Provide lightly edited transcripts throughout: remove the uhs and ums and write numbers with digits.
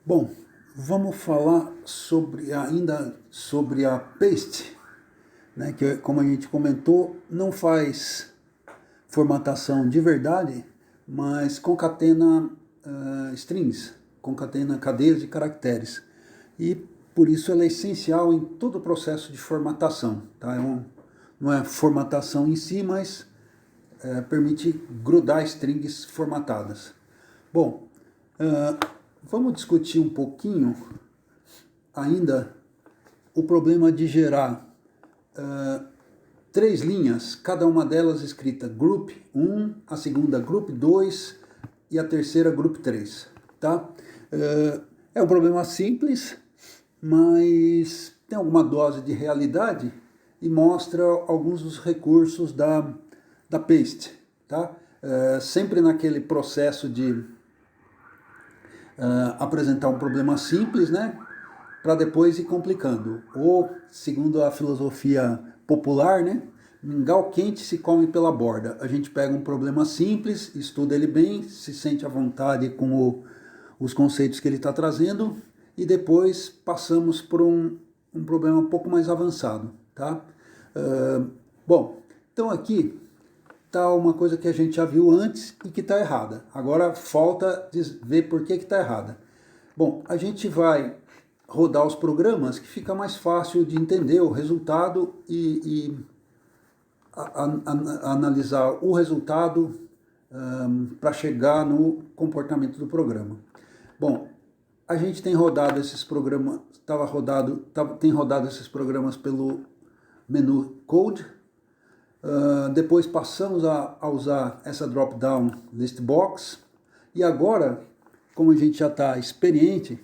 Bom, vamos falar ainda sobre a paste, né, que como a gente comentou, não faz formatação de verdade, mas concatena strings, concatena cadeias de caracteres. E por isso ela é essencial em todo o processo de formatação. Tá? Não é formatação em si, mas permite grudar strings formatadas. Bom, vamos discutir um pouquinho ainda o problema de gerar três linhas, cada uma delas escrita group 1, a segunda group 2 e a terceira group 3. Tá? É um problema simples, mas tem alguma dose de realidade e mostra alguns dos recursos da paste. Tá? Sempre naquele processo de apresentar um problema simples, né, para depois ir complicando. Ou, segundo a filosofia popular, né, mingau quente se come pela borda. A gente pega um problema simples, estuda ele bem, se sente à vontade com os conceitos que ele está trazendo e depois passamos por um problema um pouco mais avançado. Tá? Bom, então aqui está uma coisa que a gente já viu antes e que está errada. Agora falta ver por que está errada. Bom, a gente vai rodar os programas que fica mais fácil de entender o resultado e analisar o resultado para chegar no comportamento do programa. Bom, a gente tem rodado esses programas, tem rodado esses programas pelo menu Code. Depois passamos a usar essa drop-down list box e agora, como a gente já está experiente,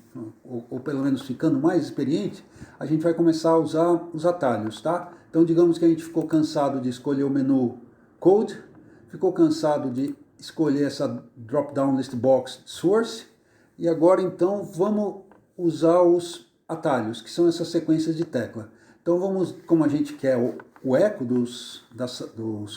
ou pelo menos ficando mais experiente, a gente vai começar a usar os atalhos, tá? Então digamos que a gente ficou cansado de escolher o menu Code, ficou cansado de escolher essa drop-down list box source, e agora então vamos usar os atalhos, que são essas sequências de tecla. Então vamos, como a gente quer o eco dos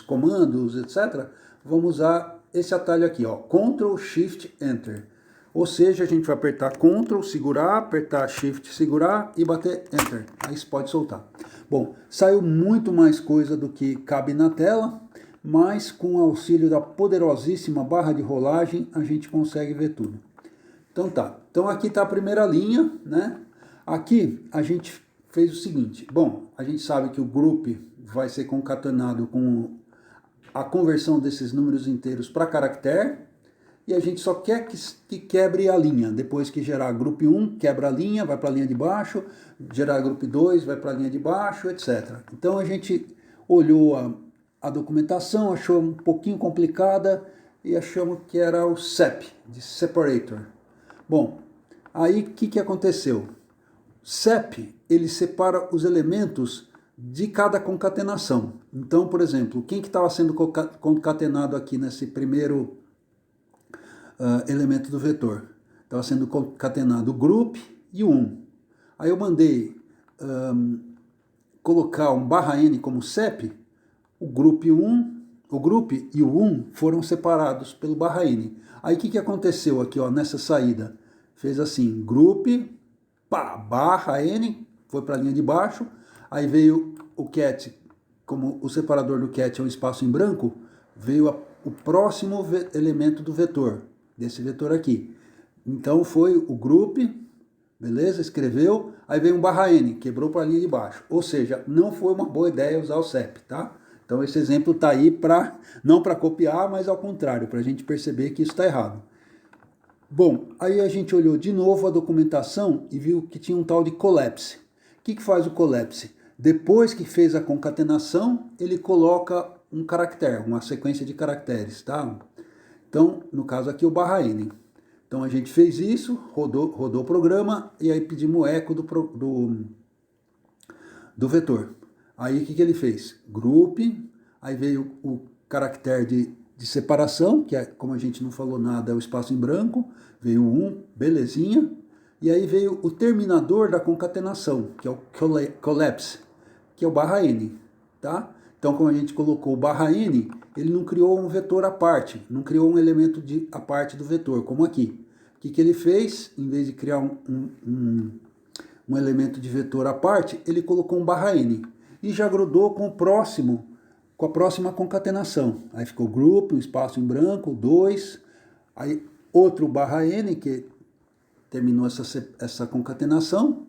comandos, etc., vamos usar esse atalho aqui, ó, Ctrl, Shift, Enter. Ou seja, a gente vai apertar Ctrl, segurar, apertar Shift, segurar e bater Enter. Aí você pode soltar. Bom, saiu muito mais coisa do que cabe na tela, mas com o auxílio da poderosíssima barra de rolagem, a gente consegue ver tudo. Então tá, então aqui está a primeira linha, né? Aqui a gente fez o seguinte, bom, a gente sabe que o group vai ser concatenado com a conversão desses números inteiros para caractere, e a gente só quer que quebre a linha. Depois que gerar group 1, quebra a linha, vai para a linha de baixo, gerar group 2, vai para a linha de baixo, etc. Então a gente olhou a documentação, achou um pouquinho complicada e achamos que era o SEP, de Separator. Bom, aí o que aconteceu? SEP, ele separa os elementos de cada concatenação. Então, por exemplo, quem que estava sendo concatenado aqui nesse primeiro elemento do vetor? Estava sendo concatenado o group e o 1. Aí eu mandei colocar um /n como SEP, o group e o 1 foram separados pelo /n. Aí o que aconteceu aqui, ó, nessa saída? Fez assim, group, pá, /n, foi para a linha de baixo, aí veio o cat, como o separador do cat é um espaço em branco, veio o próximo elemento do vetor, desse vetor aqui. Então foi o group, beleza, escreveu, aí veio um /n, quebrou para a linha de baixo. Ou seja, não foi uma boa ideia usar o SEP, tá? Então esse exemplo está aí não para copiar, mas ao contrário, para a gente perceber que isso está errado. Bom, aí a gente olhou de novo a documentação e viu que tinha um tal de collapse. O que faz o collapse? Depois que fez a concatenação, ele coloca um caractere, uma sequência de caracteres, tá? Então, no caso aqui, o /n. Então a gente fez isso, rodou o programa e aí pedimos o eco do vetor. Aí o que ele fez? Group, aí veio o caractere de separação, que é, como a gente não falou nada, é o espaço em branco, veio o 1, belezinha, e aí veio o terminador da concatenação, que é o collapse, que é o /n, tá? Então, como a gente colocou o /n, ele não criou um vetor à parte, não criou um elemento à parte do vetor, como aqui. O que ele fez? Em vez de criar um elemento de vetor à parte, ele colocou um barra N e já grudou com com a próxima concatenação. Aí ficou group, um espaço em branco, 2, aí outro barra N, que terminou essa concatenação,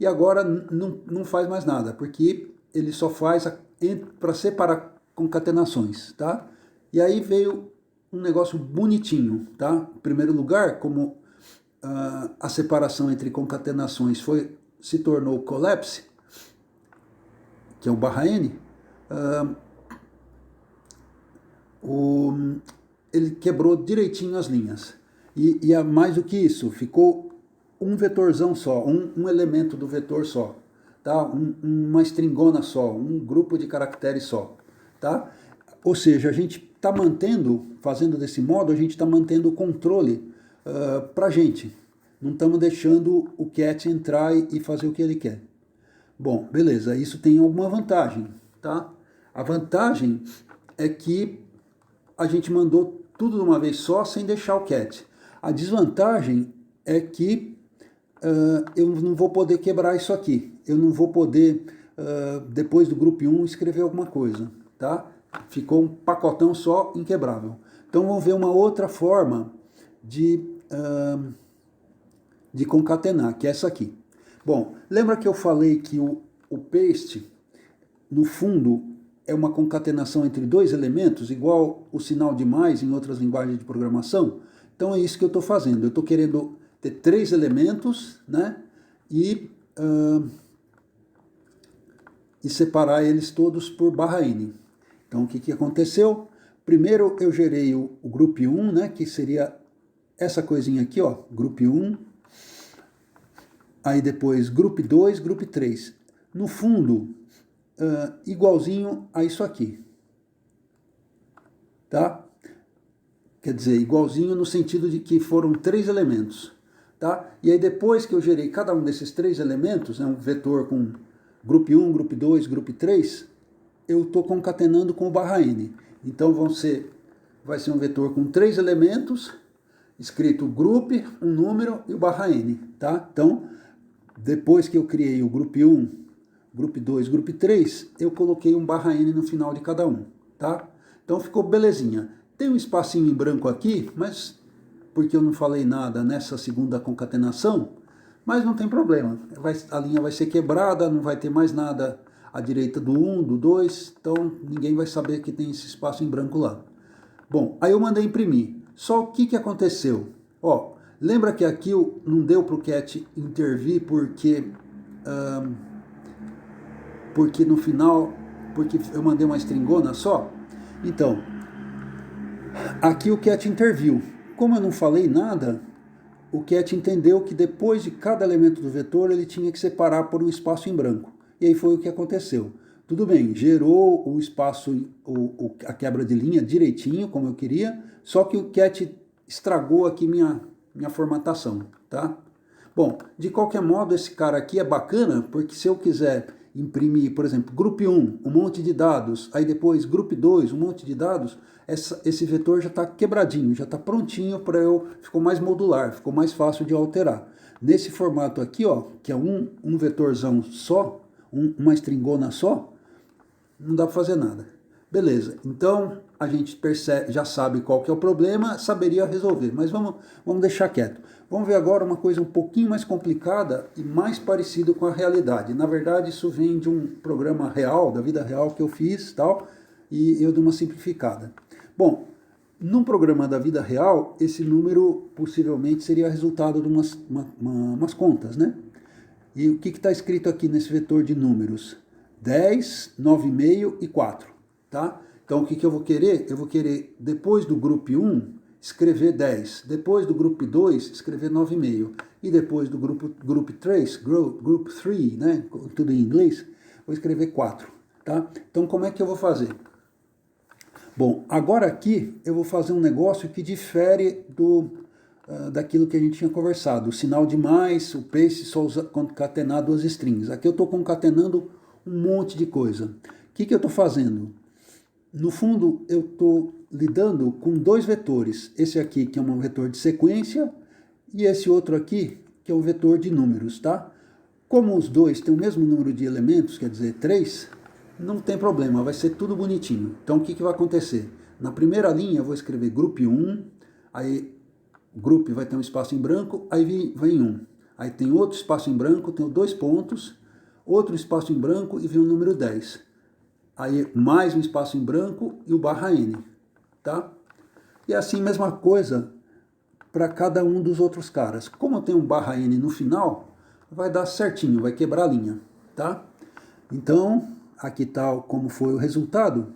e agora não faz mais nada, porque ele só faz para separar concatenações, tá? E aí veio um negócio bonitinho, tá? Em primeiro lugar, como a separação entre concatenações se tornou collapse, que é o barra N, ele quebrou direitinho as linhas. E mais do que isso, ficou um vetorzão só, um elemento do vetor só, tá? Uma stringona só, um grupo de caracteres só, tá? Ou seja, a gente está fazendo desse modo, a gente está mantendo o controle para a gente. Não estamos deixando o cat entrar e fazer o que ele quer. Bom, beleza, isso tem alguma vantagem, tá? A vantagem é que a gente mandou tudo de uma vez só, sem deixar o cat. A desvantagem é que eu não vou poder quebrar isso aqui. Eu não vou poder, depois do grupo 1, escrever alguma coisa, tá? Ficou um pacotão só, inquebrável. Então vamos ver uma outra forma de concatenar, que é essa aqui. Bom, lembra que eu falei que o paste, no fundo, é uma concatenação entre dois elementos, igual o sinal de mais em outras linguagens de programação? Então é isso que eu estou fazendo. Eu estou querendo ter 3 elementos, né? E separar eles todos por barra N. Então o que aconteceu? Primeiro eu gerei o group 1, né? Que seria essa coisinha aqui, ó, group 1. Aí depois group 2, group 3. No fundo, igualzinho a isso aqui. Tá? Quer dizer, igualzinho no sentido de que foram 3 elementos. Tá? E aí depois que eu gerei cada um desses 3 elementos, né, um vetor com group 1, group 2, group 3, eu estou concatenando com o barra N. Então vai ser um vetor com 3 elementos, escrito group, um número e o barra N. Tá? Então, depois que eu criei o group 1, group 2, group 3, eu coloquei um barra N no final de cada um. Tá? Então ficou belezinha. Tem um espacinho em branco aqui, mas porque eu não falei nada nessa segunda concatenação, mas não tem problema. A linha vai ser quebrada, não vai ter mais nada à direita do 1, do 2, então ninguém vai saber que tem esse espaço em branco lá. Bom, aí eu mandei imprimir. Só o que aconteceu? Ó, lembra que aqui não deu para o cat intervir porque no final, porque eu mandei uma stringona só? Então, aqui o cat interviu. Como eu não falei nada, o cat entendeu que depois de cada elemento do vetor ele tinha que separar por um espaço em branco. E aí foi o que aconteceu. Tudo bem, gerou o espaço, a quebra de linha direitinho, como eu queria, só que o cat estragou aqui minha formatação, tá? Bom, de qualquer modo, esse cara aqui é bacana, porque se eu quiser imprimir, por exemplo, group 1, um monte de dados, aí depois group 2, um monte de dados, esse vetor já está quebradinho, já está prontinho para ficou mais modular, ficou mais fácil de alterar. Nesse formato aqui, ó, que é um vetorzão só, uma stringona só, não dá para fazer nada. Beleza, então a gente já sabe qual que é o problema, saberia resolver, mas vamos deixar quieto. Vamos ver agora uma coisa um pouquinho mais complicada e mais parecido com a realidade. Na verdade, isso vem de um programa real, da vida real que eu fiz, tal, e eu dei uma simplificada. Bom, num programa da vida real, esse número possivelmente seria resultado de umas contas, né? E o que está escrito aqui nesse vetor de números? 10, 9,5 e 4, tá? Então o que eu vou querer? Eu vou querer, depois do group 1, escrever 10, depois do group 2, escrever 9,5, e depois do group 3, group 3, né? Tudo em inglês, vou escrever 4, tá? Então como é que eu vou fazer? Bom, agora aqui eu vou fazer um negócio que difere daquilo que a gente tinha conversado. O sinal de mais, o paste só usa concatenar 2 strings. Aqui eu estou concatenando um monte de coisa. O que eu estou fazendo? No fundo, eu estou lidando com 2 vetores. Esse aqui, que é um vetor de sequência, e esse outro aqui, que é o vetor de números, tá? Como os dois têm o mesmo número de elementos, quer dizer, 3, não tem problema, vai ser tudo bonitinho. Então, o que vai acontecer? Na primeira linha, eu vou escrever group 1, aí o group vai ter um espaço em branco, aí vem 1. Aí tem outro espaço em branco, tem 2 pontos, outro espaço em branco e vem o número 10. Aí mais um espaço em branco e o barra N, tá? E assim, mesma coisa para cada um dos outros caras. Como eu tenho um barra N no final, vai dar certinho, vai quebrar a linha, tá? Então, aqui está como foi o resultado.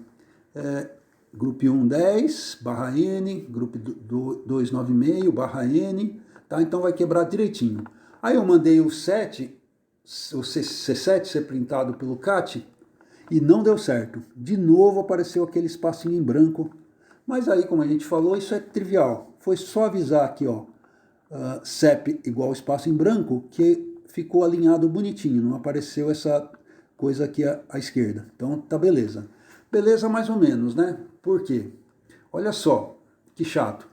Grupo 1, 10, barra N, grupo 2, 9,5, barra N, tá? Então vai quebrar direitinho. Aí eu mandei o 7, o C7 ser printado pelo CAT, e não deu certo. De novo apareceu aquele espacinho em branco, mas aí, como a gente falou, isso é trivial. Foi só avisar aqui, ó, CEP igual espaço em branco, que ficou alinhado bonitinho, não apareceu essa coisa aqui à esquerda. Então tá beleza. Beleza mais ou menos, né? Por quê? Olha só, que chato.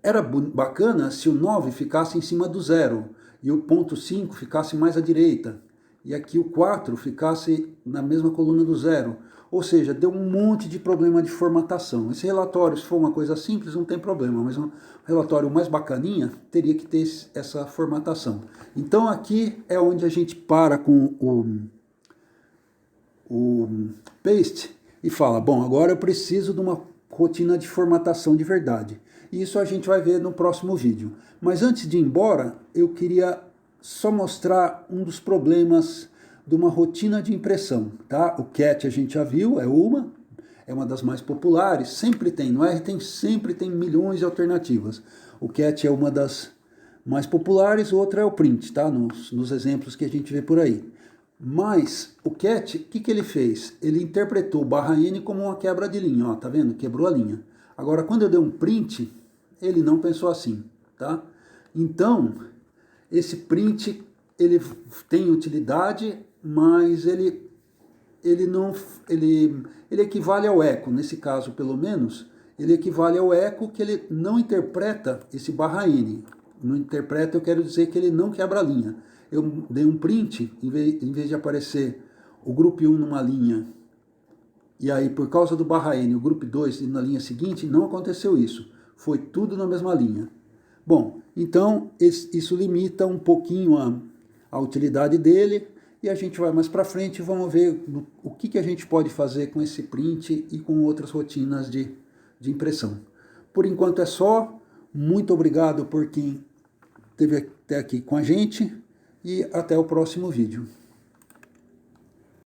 Era bacana se o 9 ficasse em cima do 0 e o ponto 5 ficasse mais à direita e aqui o 4 ficasse na mesma coluna do 0. Ou seja, deu um monte de problema de formatação. Esse relatório, se for uma coisa simples, não tem problema, mas um relatório mais bacaninha teria que ter essa formatação. Então aqui é onde a gente para com o paste e fala, bom, agora eu preciso de uma rotina de formatação de verdade. E isso a gente vai ver no próximo vídeo. Mas antes de ir embora, eu queria só mostrar um dos problemas de uma rotina de impressão, tá? O CAT a gente já viu, é uma das mais populares, sempre tem, no R sempre tem milhões de alternativas. O CAT é uma das mais populares, outra é o print, tá? Nos exemplos que a gente vê por aí. Mas o CAT, o que ele fez? Ele interpretou o barra N como uma quebra de linha, ó, tá vendo? Quebrou a linha. Agora, quando eu dei um print, ele não pensou assim, tá? Então, esse print, ele tem utilidade, mas ele equivale ao eco, nesse caso pelo menos, ele equivale ao eco que ele não interpreta esse barra N. Não interpreta, eu quero dizer que ele não quebra a linha. Eu dei um print, em vez de aparecer o grupo 1 numa linha, e aí por causa do barra N, o grupo 2 na linha seguinte, não aconteceu isso. Foi tudo na mesma linha. Bom, então isso limita um pouquinho a utilidade dele, e a gente vai mais para frente e vamos ver o que a gente pode fazer com esse print e com outras rotinas de impressão. Por enquanto é só. Muito obrigado por quem esteve até aqui com a gente e até o próximo vídeo.